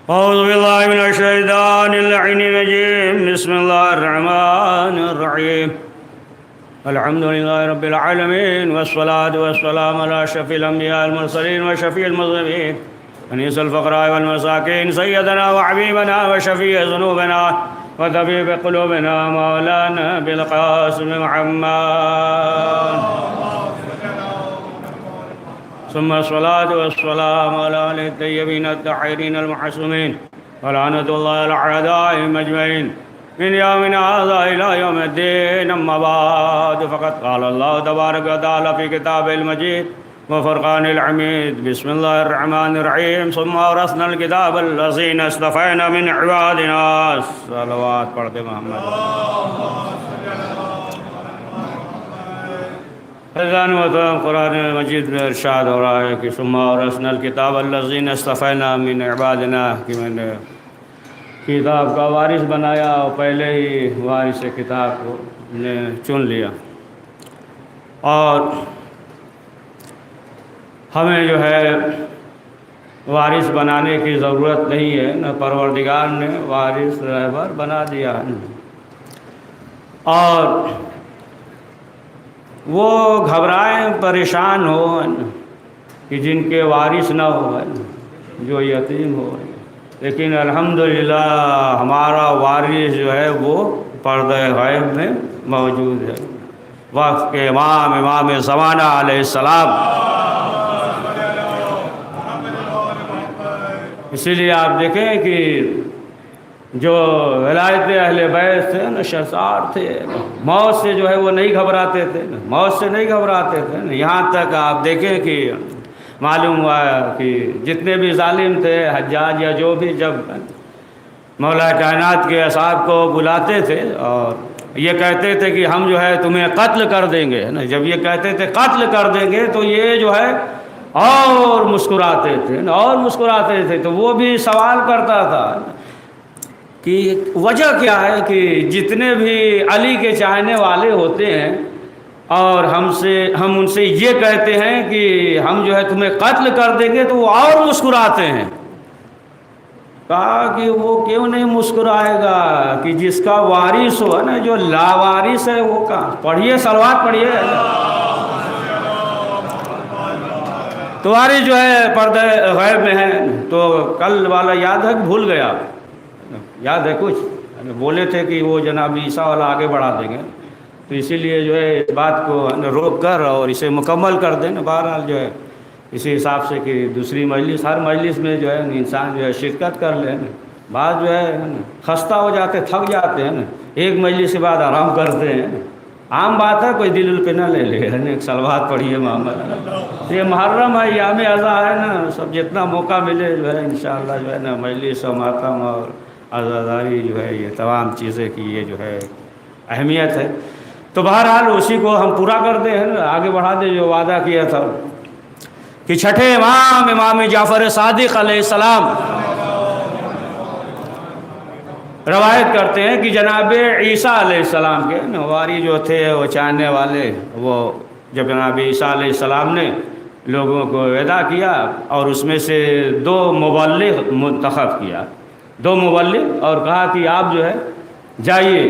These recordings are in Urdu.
أعوذ بالله من الشيطان اللعين الرجيم. بسم الله الرحمن الرحيم. الحمد لله رب العالمين، والصلاة والسلام على أشرف الأنبياء المرسلين وشفيع المذنبين أنيس الفقراء والمساكين، سيدنا وحبيبنا وشفيع ذنوبنا وطبيب قلوبنا مولانا بالقاسم محمد، ثم الصلاة والسلام على آله الطيبين الطاهرين المعصومين، ولعنة الله على أعدائهم أجمعين من يومنا هذا إلى يوم الدين. أما بعد، فقد قال الله تبارك وتعالى في كتابه المجيد وفرقان الحميد: بسم الله الرحمن الرحيم. ثم أورثنا الكتاب الذين اصطفينا من عبادنا. صلوات پڑھتے محمد. حضران محترم، قرآن مجید میں ارشاد ہو رہا ہے کہ ثم اورثنا الکتاب الذین اصطفینا من عبادنا، کہ میں نے کتاب کا وارث بنایا اور پہلے ہی وارث کتاب کو نے چن لیا. اور ہمیں جو ہے وارث بنانے کی ضرورت نہیں ہے، نہ پروردگار نے وارث رہبر بنا دیا ہے. اور وہ گھبرائیں، پریشان ہو کہ جن کے وارث نہ ہو، جو یتیم ہو. لیکن الحمدللہ ہمارا وارث جو ہے وہ پردہ غیب میں موجود ہے، وقت کے امام زمانہ علیہ السلام. اسی لیے آپ دیکھیں کہ جو ولایت اہل بیت تھے نا، شرسار تھے، موت سے جو ہے وہ نہیں گھبراتے تھے، موت سے نہیں گھبراتے تھے. یہاں تک آپ دیکھیں کہ معلوم ہوا کہ جتنے بھی ظالم تھے، حجاج یا جو بھی، جب مولا کائنات کے اصحاب کو بلاتے تھے اور یہ کہتے تھے کہ ہم جو ہے تمہیں قتل کر دیں گے، جب یہ کہتے تھے قتل کر دیں گے تو یہ جو ہے اور مسکراتے تھے اور مسکراتے تھے. تو وہ بھی سوال کرتا تھا کہ وجہ کیا ہے کہ جتنے بھی علی کے چاہنے والے ہوتے ہیں اور ہم ان سے یہ کہتے ہیں کہ ہم جو ہے تمہیں قتل کر دیں گے تو وہ اور مسکراتے ہیں. کہا کہ وہ کیوں نہیں مسکرائے گا کہ جس کا وارث ہو نا، جو لاوارث ہے وہ کہاں. پڑھیے صلوات پڑھیے. تو وارث جو ہے پردہ غیب میں ہے. تو کل والا یاد ہے کہ بھول گیا؟ یاد ہے کچھ؟ بولے تھے کہ وہ جناب عیسیٰ والا آگے بڑھا دیں گے، تو اسی لیے جو ہے اس بات کو روک کر اور اسے مکمل کر دیں. بہرحال جو ہے اسی حساب سے کہ دوسری مجلس، ہر مجلس میں جو ہے انسان جو ہے شرکت کر لے. بعض جو ہے خستہ ہو جاتے، تھک جاتے ہیں نا، ایک مجلس کے بعد آرام کرتے ہیں. عام بات ہے، کوئی دل پہ نہ لے لے. ایک صلوات پڑھیے محمد. یہ محرم ہے، ایام اضحیٰ ہے نا، سب جتنا موقع ملے جو ہے انشاءاللہ جو ہے نا مجلس و ماتم اور عزاداری جو ہے یہ تمام چیزیں کی یہ جو ہے اہمیت ہے. تو بہرحال اسی کو ہم پورا کرتے ہیں نا، آگے بڑھا دے جو وعدہ کیا تھا کہ چھٹے امام جعفر صادق علیہ السلام روایت کرتے ہیں کہ جناب عیسیٰ علیہ السلام کے واری جو تھے وہ چاہنے والے، وہ جب جناب عیسیٰ علیہ السلام نے لوگوں کو وعدہ کیا اور اس میں سے 2 مبلغ منتخب کیا، 2 مبلغ، اور کہا کہ آپ جو ہے جائیے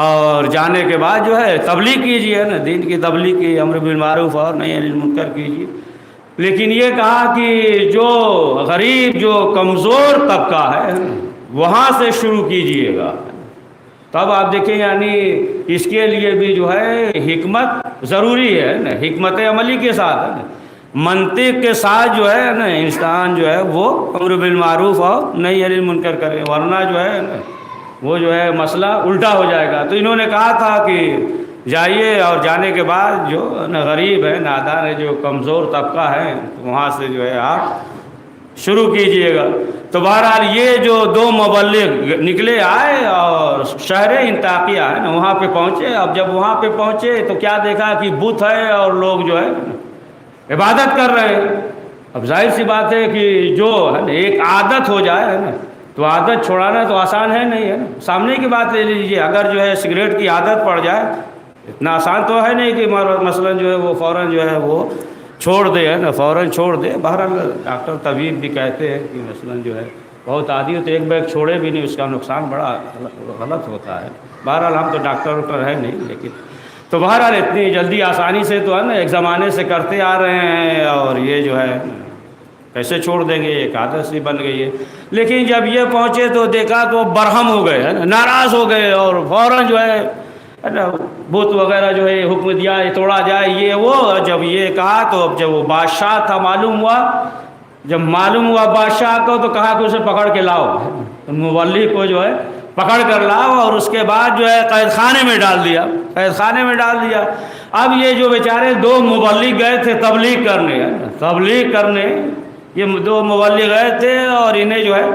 اور جانے کے بعد جو ہے تبلیغ کیجیے نا، دین کی تبلیغ کی، امر بالمعروف اور نہی عن المنکر کیجیے. لیکن یہ کہا کہ جو غریب، جو کمزور طبقہ ہے وہاں سے شروع کیجیے گا. تب آپ دیکھیں یعنی اس کے لیے بھی جو ہے حکمت ضروری ہے نا، حکمت عملی کے ساتھ ہے نا، منطق کے ساتھ جو ہے نا انسان جو ہے وہ امر بالمعروف اور نہی عن المنکر کرے، ورنہ جو ہے نا وہ جو ہے مسئلہ الٹا ہو جائے گا. تو انہوں نے کہا تھا کہ جائیے اور جانے کے بعد جو غریب ہے، نادار ہے، جو کمزور طبقہ ہے وہاں سے جو ہے آپ شروع کیجئے گا. تو بہرحال یہ جو 2 مبلغ نکلے آئے اور شہر انطاکیہ ہے نا وہاں پہ پہنچے. اب جب وہاں پہ پہنچے تو کیا دیکھا کہ بت ہے اور لوگ جو ہے عبادت کر رہے ہیں. اب ظاہر سی بات ہے کہ جو ہے نا ایک عادت ہو جائے ہے نا تو عادت چھوڑانا تو آسان ہے نہیں ہے نا. سامنے کی بات لے لیجیے، اگر جو ہے سگریٹ کی عادت پڑ جائے اتنا آسان تو ہے نہیں کہ مثلا جو ہے وہ فوراً جو ہے وہ چھوڑ دے ہے نا، فوراً چھوڑ دے. بہرحال ڈاکٹر طبیب بھی کہتے ہیں کہ مثلا جو ہے بہت عادی ہوتے، ایک بیگ چھوڑے بھی نہیں، اس کا نقصان بڑا غلط ہوتا ہے۔ بہرحال ہم تو ڈاکٹر ہے نہیں، لیکن تو بہرحال اتنی جلدی آسانی سے تو ہے نا، ایک زمانے سے کرتے آ رہے ہیں، اور یہ جو ہے کیسے چھوڑ دیں گے، ایک عادت سی بن گئی ہے۔ لیکن جب یہ پہنچے تو دیکھا تو برہم ہو گئے، ہے نا، ناراض ہو گئے، اور فوراً جو ہے نا بت وغیرہ جو ہے حکم دیا یہ توڑا جائے، یہ وہ۔ جب یہ کہا تو اب جب وہ بادشاہ تھا معلوم ہوا، جب معلوم ہوا بادشاہ کو، تو کہا کہ اسے پکڑ کے لاؤ، مولی کو جو ہے پکڑ کر لاؤ، اور اس کے بعد جو ہے قید خانے میں ڈال دیا، قید خانے میں ڈال دیا۔ اب یہ جو بیچارے دو مبلغ گئے تھے تبلیغ کرنے، یہ دو مبلغ گئے تھے اور انہیں جو ہے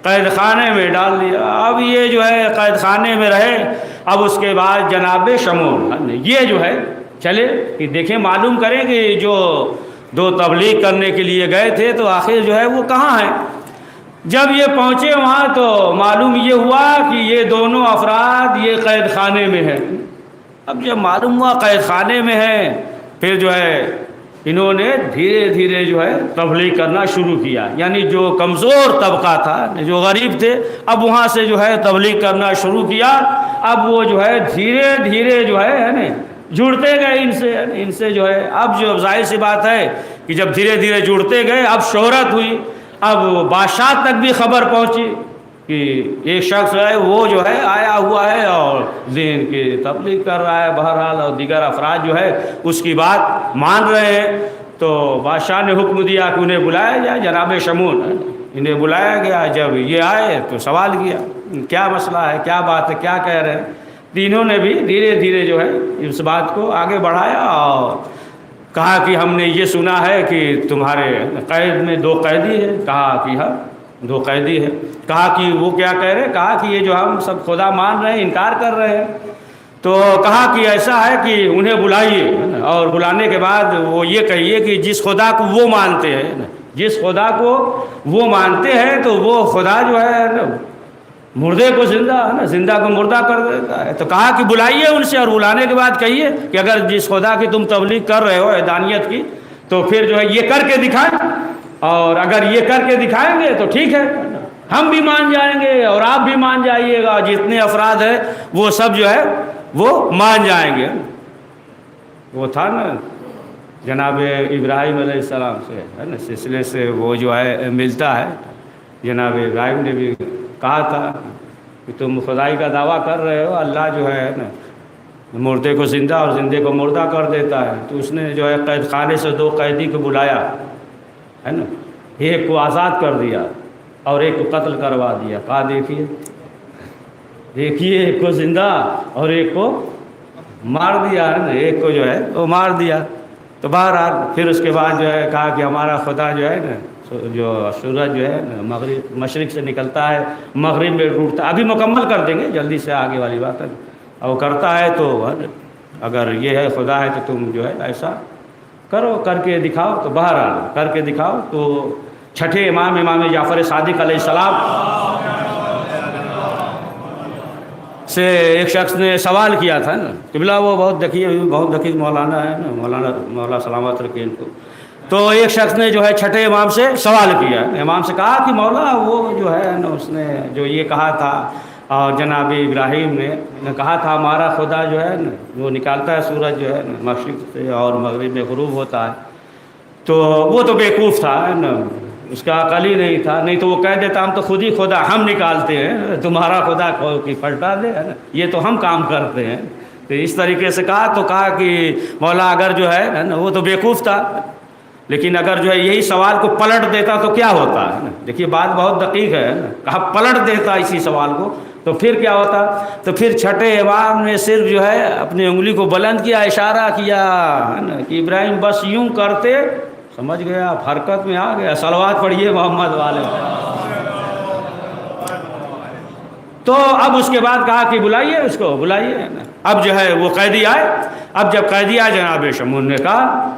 قید خانے میں ڈال دیا۔ اب یہ جو ہے قید خانے میں رہے۔ اب اس کے بعد جناب شمول یہ جو ہے چلے کہ دیکھیں، معلوم کریں کہ جو دو تبلیغ کرنے کے لیے گئے تھے تو آخر جو ہے وہ کہاں ہیں۔ جب یہ پہنچے وہاں تو معلوم یہ ہوا کہ یہ دونوں افراد یہ قید خانے میں ہیں۔ اب جب معلوم ہوا قید خانے میں ہیں، پھر جو ہے انہوں نے دھیرے دھیرے جو ہے تبلیغ کرنا شروع کیا، یعنی جو کمزور طبقہ تھا، جو غریب تھے، اب وہاں سے جو ہے تبلیغ کرنا شروع کیا۔ اب وہ جو ہے دھیرے دھیرے جو ہے نا جڑتے گئے ان سے جو ہے۔ اب جو ظاہر سی بات ہے کہ جب دھیرے دھیرے جڑتے گئے، اب شہرت ہوئی، اب بادشاہ تک بھی خبر پہنچی کہ ایک شخص ہے وہ جو ہے آیا ہوا ہے اور دین کی تبلیغ کر رہا ہے، بہرحال، اور دیگر افراد جو ہے اس کی بات مان رہے ہیں۔ تو بادشاہ نے حکم دیا کہ انہیں بلایا جائے، جناب شمول انہیں بلایا گیا۔ جب یہ آئے تو سوال کیا، کیا مسئلہ ہے، کیا بات ہے، کیا کہہ رہے ہیں۔ تینوں نے بھی دھیرے دھیرے جو ہے اس بات کو آگے بڑھایا اور کہا کہ ہم نے یہ سنا ہے کہ تمہارے قید میں دو قیدی ہیں۔ کہا کہ ہاں دو قیدی ہیں۔ کہا کہ وہ کیا کہہ رہے ہیں؟ کہا کہ یہ جو ہم سب خدا مان رہے ہیں، انکار کر رہے ہیں۔ تو کہا کہ ایسا ہے کہ انہیں بلائیے، اور بلانے کے بعد وہ یہ کہیے کہ جس خدا کو وہ مانتے ہیں، جس خدا کو وہ مانتے ہیں تو وہ خدا جو ہے مردے کو زندہ، ہے نا، زندہ کو مردہ کر دیتا ہے۔ تو کہا کہ بلائیے ان سے، اور بلانے کے بعد کہیے کہ اگر جس خدا کی تم تبلیغ کر رہے ہو وحدانیت کی، تو پھر جو ہے یہ کر کے دکھائیں، اور اگر یہ کر کے دکھائیں گے تو ٹھیک ہے، ہم بھی مان جائیں گے اور آپ بھی مان جائیے گا، جتنے افراد ہیں وہ سب جو ہے وہ مان جائیں گے۔ وہ تھا نا جناب ابراہیم علیہ السلام سے، ہے نا، سلسلے سے وہ جو ہے ملتا ہے۔ جناب ابراہیم نے بھی کہا تھا کہ تم خدائی کا دعویٰ کر رہے ہو، اللہ جو ہے نا مردے کو زندہ اور زندے کو مردہ کر دیتا ہے۔ تو اس نے جو ہے قید خانے سے دو قیدی کو بلایا، ہے نا، ایک کو آزاد کر دیا اور ایک کو قتل کروا دیا۔ کہا دیکھیے ایک کو زندہ اور ایک کو مار دیا، ہے نا، ایک کو جو ہے وہ مار دیا۔ تو بہرحال پھر اس کے بعد جو ہے کہا کہ ہمارا خدا جو ہے نا، جو سورج جو ہے نا مغرب مشرق سے نکلتا ہے، مغرب میں ڈوبتا ہے۔ ابھی مکمل کر دیں گے جلدی سے، آگے والی بات ہے، اور کرتا ہے تو اگر یہ ہے خدا ہے تو تم جو ہے ایسا کرو، کر کے دکھاؤ۔ تو بہرحال کر کے دکھاؤ۔ تو چھٹے امام جعفر صادق علیہ السلام سے ایک شخص نے سوال کیا تھا نا، قبلہ وہ بہت دقیق مولانا ہے نا، مولا سلامت رکھے ان کو۔ تو ایک شخص نے جو ہے چھٹے امام سے سوال کیا، امام سے کہا کہ مولا وہ جو ہے نا اس نے جو یہ کہا تھا، اور جناب ابراہیم نے کہا تھا ہمارا خدا جو ہے نا وہ نکالتا ہے سورج جو ہے نا مشرق سے اور مغرب میں غروب ہوتا ہے، تو وہ تو بیوقوف تھا، ہے نا، اس کا عقل ہی نہیں تھا، نہیں تو وہ کہہ دیتا ہم تو خود ہی خدا ہم نکالتے ہیں، تمہارا خدا کی پلٹا دے، ہے نا، یہ تو ہم کام کرتے ہیں۔ تو اس طریقے سے کہا، تو کہا کہ مولا اگر جو ہے نا وہ تو بیوقوف تھا، لیکن اگر جو ہے یہی سوال کو پلٹ دیتا تو کیا ہوتا ہے نا، دیکھیے بات بہت دقیق ہے نا، کہا پلٹ دیتا اسی سوال کو تو پھر کیا ہوتا۔ تو پھر چھٹے امام نے صرف جو ہے اپنی انگلی کو بلند کیا، اشارہ کیا، ہے نا، کہ ابراہیم بس یوں کرتے، سمجھ گیا، آپ حرکت میں آ گیا، صلوات پڑھیے محمد والے۔ تو اب اس کے بعد کہا کہ بلائیے اس کو، بلائیے۔ اب جو ہے وہ قیدی آئے۔ اب جب قیدی آئے جناب شمول نے کہا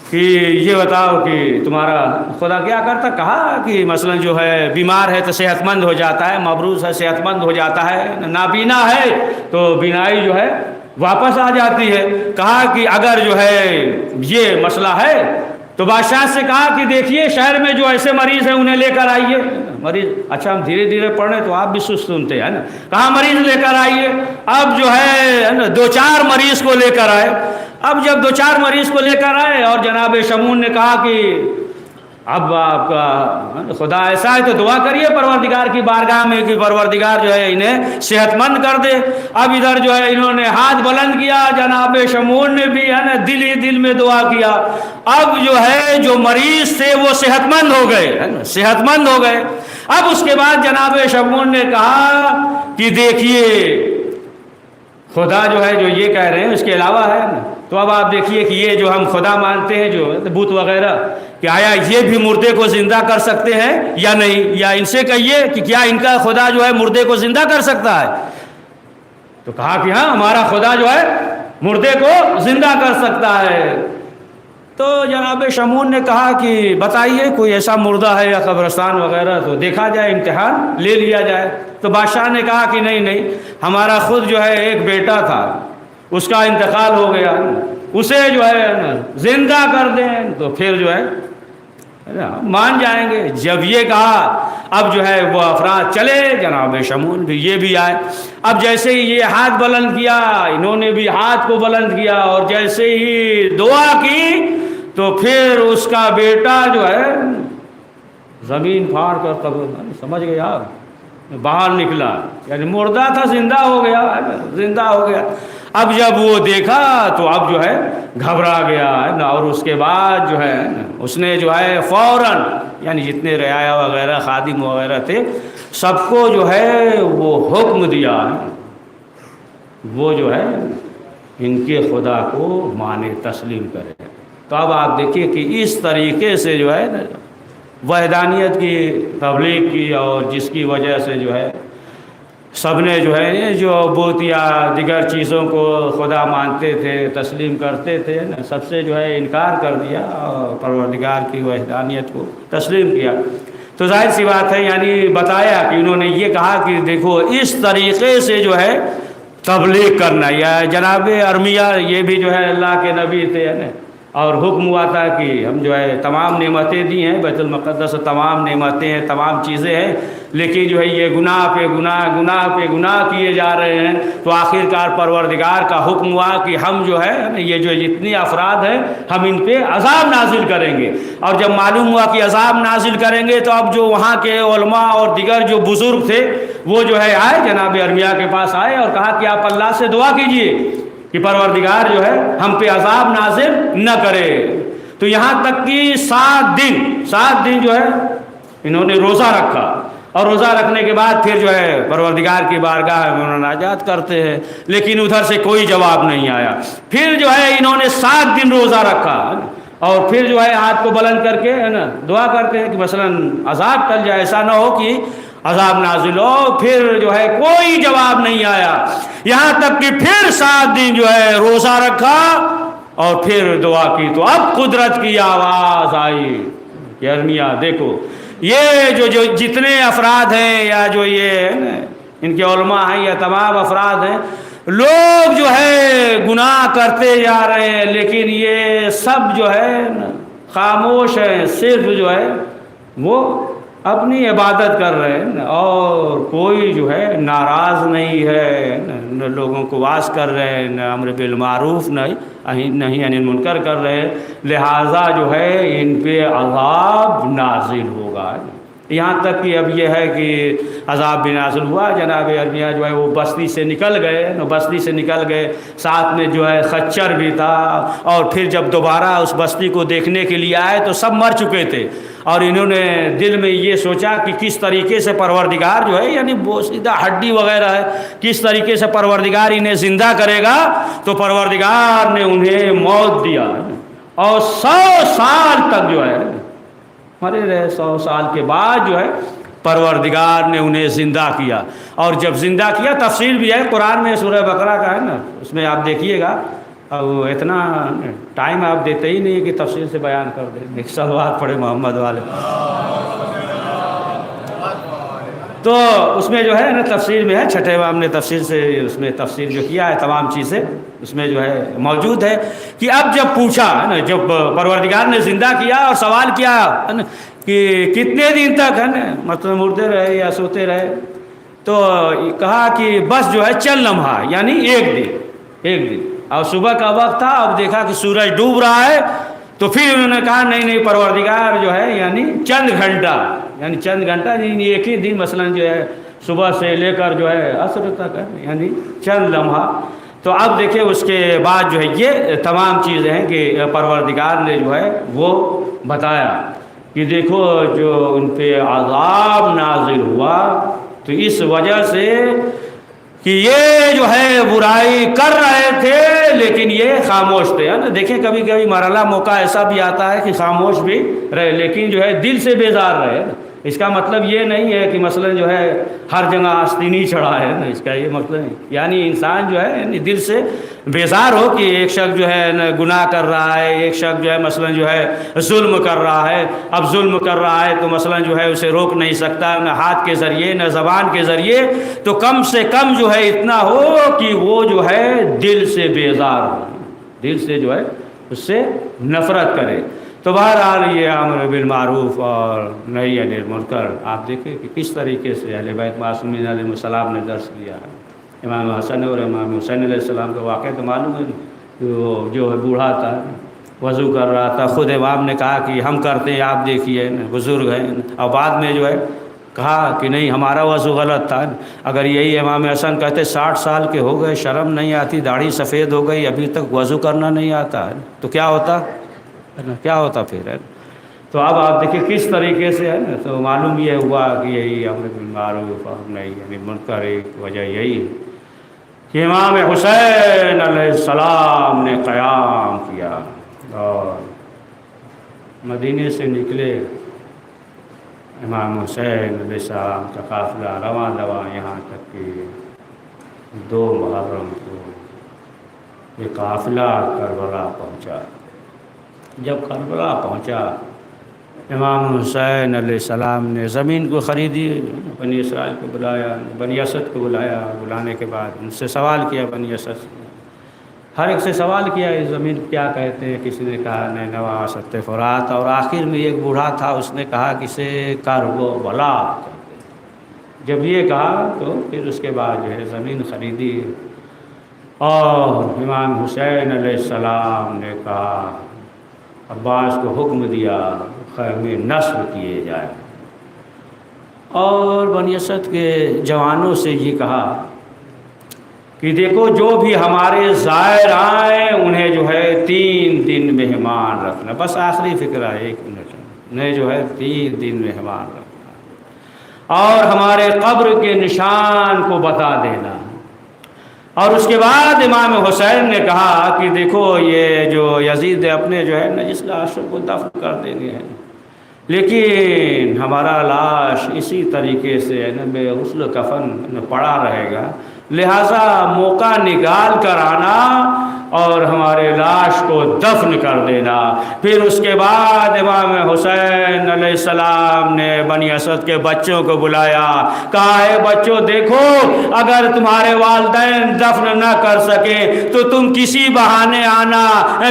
کہ یہ بتاؤ کہ تمہارا خدا کیا کرتا؟ کہا کہ مثلا جو ہے بیمار ہے تو صحت مند ہو جاتا ہے، مبروز ہے صحت مند ہو جاتا ہے، نابینا ہے تو بینائی جو ہے واپس آ جاتی ہے۔ کہا کہ اگر جو ہے یہ مسئلہ ہے تو بادشاہ سے کہا کہ دیکھیے شہر میں جو ایسے مریض ہیں انہیں لے کر آئیے. مریض اچھا ہم دھیرے دھیرے پڑھ رہے ہیں تو آپ بھی سست سنتے ہیں نا. کہاں مریض لے کر آئیے. اب جو ہے نا 2-4 مریض کو لے کر آئے. اب جب 2-4 مریض کو لے کر آئے اور جناب شمعون نے کہا کہ اب آپ کا خدا ایسا ہے تو دعا کریے پروردگار کی بارگاہ میں کہ پروردگار جو ہے انہیں صحت مند کر دے. اب ادھر جو ہے انہوں نے ہاتھ بلند کیا, جناب شمعون نے بھی ہے نا دل ہی دل میں دعا کیا. اب جو ہے جو مریض تھے وہ صحت مند ہو گئے, ہے نا صحت مند ہو گئے. اب اس کے بعد جناب شمعون نے کہا کہ دیکھیے خدا جو ہے جو یہ کہہ رہے ہیں اس کے علاوہ ہے نا. تو اب آپ دیکھیے کہ یہ جو ہم خدا مانتے ہیں جو بت وغیرہ, کہ آیا یہ بھی مردے کو زندہ کر سکتے ہیں یا نہیں, یا ان سے کہیے کہ کیا ان کا خدا جو ہے مردے کو زندہ کر سکتا ہے. تو کہا کہ ہاں ہمارا خدا جو ہے مردے کو زندہ کر سکتا ہے. تو جناب شمعون نے کہا کہ بتائیے کوئی ایسا مردہ ہے یا قبرستان وغیرہ تو دیکھا جائے, امتحان لے لیا جائے. تو بادشاہ نے کہا کہ نہیں ہمارا خود جو ہے ایک بیٹا تھا, اس کا انتقال ہو گیا, اسے جو ہے زندہ کر دیں تو پھر جو ہے مان جائیں گے. جب یہ کہا اب جو ہے وہ افراد چلے, جناب شمعون بھی یہ بھی آئے. اب جیسے ہی یہ ہاتھ بلند کیا انہوں نے بھی ہاتھ کو بلند کیا اور جیسے ہی دعا کی تو پھر اس کا بیٹا جو ہے زمین پھاڑ کر قبر, سمجھ گئے آپ, باہر نکلا. یعنی مردہ تھا زندہ ہو گیا, زندہ ہو گیا. اب جب وہ دیکھا تو اب جو ہے گھبرا گیا ہے نا, اور اس کے بعد جو ہے اس نے جو ہے فوراً یعنی جتنے رعایا وغیرہ خادم وغیرہ تھے سب کو جو ہے وہ حکم دیا وہ جو ہے ان کے خدا کو مانے تسلیم کرے. تو اب آپ دیکھیے کہ اس طریقے سے جو ہے وحدانیت کی تبلیغ کی, اور جس کی وجہ سے جو ہے سب نے جو ہے جو بت یا دیگر چیزوں کو خدا مانتے تھے تسلیم کرتے تھے نا, سب سے جو ہے انکار کر دیا اور پروردگار کی وحدانیت کو تسلیم کیا. تو ظاہر سی بات ہے یعنی بتایا کہ انہوں نے یہ کہا کہ دیکھو اس طریقے سے جو ہے تبلیغ کرنا. یا جناب ارمیہ یہ بھی جو ہے اللہ کے نبی تھے نا, اور حکم ہوا تھا کہ ہم جو ہے تمام نعمتیں دی ہیں بیت المقدس, تمام نعمتیں ہیں, تمام چیزیں ہیں, لیکن جو ہے یہ گناہ پہ گناہ گناہ پہ گناہ کیے جا رہے ہیں. تو آخرکار پروردگار کا حکم ہوا کہ ہم جو ہے یہ جو جتنے افراد ہیں ہم ان پہ عذاب نازل کریں گے. اور جب معلوم ہوا کہ عذاب نازل کریں گے تو اب جو وہاں کے علماء اور دیگر جو بزرگ تھے وہ جو ہے آئے جناب ارمیہ کے پاس آئے اور کہا کہ آپ اللہ سے دعا کیجئے کہ پروردگار جو ہے ہم پہ عذاب نازل نہ کرے. تو یہاں تک کہ 7 دن جو ہے انہوں نے روزہ رکھا, اور روزہ رکھنے کے بعد پھر جو ہے پروردگار کی بارگاہ میں مناجات کرتے ہیں, لیکن ادھر سے کوئی جواب نہیں آیا. پھر جو ہے انہوں نے 7 دن روزہ رکھا اور پھر جو ہے ہاتھ کو بلند کر کے ہے نا دعا کرتے ہیں کہ مثلاً عذاب ٹل جائے, ایسا نہ ہو کہ عذاب نازل ہو. پھر جو ہے کوئی جواب نہیں آیا, یہاں تک کہ پھر 7 دن جو ہے روزہ رکھا اور پھر دعا کی. تو اب قدرت کی آواز آئی کہ ارمیہ دیکھو یہ جو جتنے افراد ہیں یا جو یہ ان کے علماء ہیں یا تمام افراد ہیں, لوگ جو ہے گناہ کرتے جا رہے ہیں لیکن یہ سب جو ہے خاموش ہیں, صرف جو ہے وہ اپنی عبادت کر رہے ہیں اور کوئی جو ہے ناراض نہیں ہے, نہ لوگوں کو واعظ کر رہے ہیں, نہ امر بالمعروف نہیں عن المنکر کر رہے ہیں. لہٰذا جو ہے ان پہ عذاب نازل ہوگا. یہاں تک کہ اب یہ ہے کہ عذاب بھی نازل ہوا. جناب ارمیہ جو ہے وہ بستی سے نکل گئے, ساتھ میں جو ہے خچر بھی تھا. اور پھر جب دوبارہ اس بستی کو دیکھنے کے لیے آئے تو سب مر چکے تھے, اور انہوں نے دل میں یہ سوچا کہ کس طریقے سے پروردگار جو ہے یعنی بوسیدہ ہڈی وغیرہ ہے, کس طریقے سے پروردگار انہیں زندہ کرے گا. تو پروردگار نے انہیں موت دیا اور 100 سال تک جو ہے مرے رہے. 100 سال کے بعد جو ہے پروردگار نے انہیں زندہ کیا. اور جب زندہ کیا تفصیل بھی ہے قرآن میں, سورہ بقرہ کا ہے نا, اس میں آپ دیکھیے گا. اور اتنا ٹائم آپ دیتے ہی نہیں کہ تفصیل سے بیان کر دیں. ایک صلوات پڑھے محمد والے. تو اس میں جو ہے نا تفسیر میں ہے، چھٹے امام نے تفسیر سے اس میں تفسیر جو کیا ہے تمام چیزیں اس میں جو ہے موجود ہے کہ اب جب پوچھا ہے نا، جب پروردگار نے زندہ کیا اور سوال کیا ہے نا کہ کتنے دن تک ہے نا مطلب مردے رہے یا سوتے رہے، تو کہا کہ بس جو ہے چند لمحہ، یعنی ایک دن اور صبح کا وقت تھا، اب دیکھا کہ سورج ڈوب رہا ہے، تو پھر انہوں نے کہا نہیں پروردگار جو ہے یعنی چند گھنٹہ یعنی ایک ہی دن مثلا جو ہے صبح سے لے کر جو ہے عصر تک ہے، یعنی چند لمحہ۔ تو اب دیکھیں اس کے بعد جو ہے یہ تمام چیزیں ہیں کہ پروردگار نے جو ہے وہ بتایا کہ دیکھو جو ان پہ عذاب نازل ہوا تو اس وجہ سے کہ یہ جو ہے برائی کر رہے تھے لیکن یہ خاموش تھے، ہے نا۔ دیکھیں کبھی کبھی مرحلہ موقع ایسا بھی آتا ہے کہ خاموش بھی رہے لیکن جو ہے دل سے بیزار رہے۔ اس کا مطلب یہ نہیں ہے کہ مثلا جو ہے ہر جگہ آستینی چڑھا ہے نا، اس کا یہ مطلب ہے یعنی انسان جو ہے یعنی دل سے بیزار ہو کہ ایک شخص جو ہے گناہ کر رہا ہے، ایک شخص جو ہے مثلا جو ہے ظلم کر رہا ہے، اب ظلم کر رہا ہے تو مثلا جو ہے اسے روک نہیں سکتا نہ ہاتھ کے ذریعے نہ زبان کے ذریعے، تو کم سے کم جو ہے اتنا ہو کہ وہ جو ہے دل سے بیزار ہو، دل سے جو ہے اس سے نفرت کرے۔ تو بہرحال یہ امر بالمعروف اور نہی عن المنکر آپ دیکھیں کہ کس طریقے سے اہل بیت معصومین علیہ السلام نے درس دیا ہے۔ امام حسن اور امام حسین علیہ السلام کا واقعہ تو معلوم ہے کہ وہ جو ہے بوڑھا تھا، وضو کر رہا تھا، خود امام نے کہا کہ ہم کرتے ہیں آپ دیکھیے بزرگ ہیں، اور بعد میں جو ہے کہا کہ نہیں ہمارا وضو غلط تھا۔ اگر یہی امام حسن کہتے 60 سال کے ہو گئے، شرم نہیں آتی، داڑھی سفید ہو گئی، ابھی تک وضو کرنا نہیں آتا تو کیا ہوتا پھر ہے۔ تو اب آپ دیکھیں کس طریقے سے ہے نا، تو معلوم یہ ہوا کہ یہی امر بالمعروف اور نہی عن المنکر ایک وجہ یہی ہے کہ امام حسین علیہ السلام نے قیام کیا اور مدینے سے نکلے امام حسین علیہ السلام کا قافلہ رواں دواں یہاں تک کہ 2 محرم کو یہ قافلہ کربلا پہنچا۔ جب کربلا پہنچا امام حسین علیہ السلام نے زمین کو خریدی، بنی اسرائیل کو بلایا، بنی اسد کو بلانے کے بعد ان سے سوال کیا، بنی اسد ہر ایک سے سوال کیا اس زمین کیا کہتے ہیں، کسی نے کہا نینوا ست فرات، اور آخر میں ایک بوڑھا تھا اس نے کہا کسے کربلا کہتے ہیں۔ جب یہ کہا تو پھر اس کے بعد جو ہے زمین خریدی اور امام حسین علیہ السلام نے کہا عباس کو حکم دیا خیمے نصب کیے جائے، اور بنی اسد کے جوانوں سے یہ کہا کہ دیکھو جو بھی ہمارے زائر آئیں انہیں جو ہے 3 دن مہمان رکھنا، بس آخری فکرہ 1 منٹ، انہیں جو ہے 3 دن مہمان رکھنا اور ہمارے قبر کے نشان کو بتا دینا۔ اور اس کے بعد امام حسین نے کہا کہ دیکھو یہ جو یزید اپنے جو ہے نجس لاشوں کو دفن کر دیں گے، لیکن ہمارا لاش اسی طریقے سے بے غسل کفن پڑا رہے گا، لہٰذا موقع نکال کر آنا اور ہمارے لاش کو دفن کر دینا۔ پھر اس کے بعد امام حسین علیہ السلام نے بنی اسد کے بچوں کو بلایا، کہا اے بچوں دیکھو اگر تمہارے والدین دفن نہ کر سکے تو تم کسی بہانے آنا،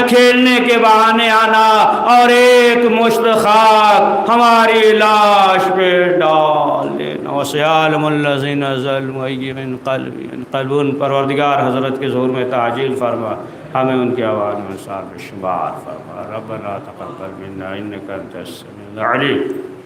کھیلنے کے بہانے آنا اور ایک مشت خاک ہماری لاش پہ ڈال دینا۔ وسيعلم الذين ظلموا أي منقلب ينقلبون۔ پروردگار حضرت کے ظہور میں تعجیل فرما، ہمیں ان کی آواز میں صاحب شمار فرما۔ ربنا تقبل منا انك انت السميع العليم۔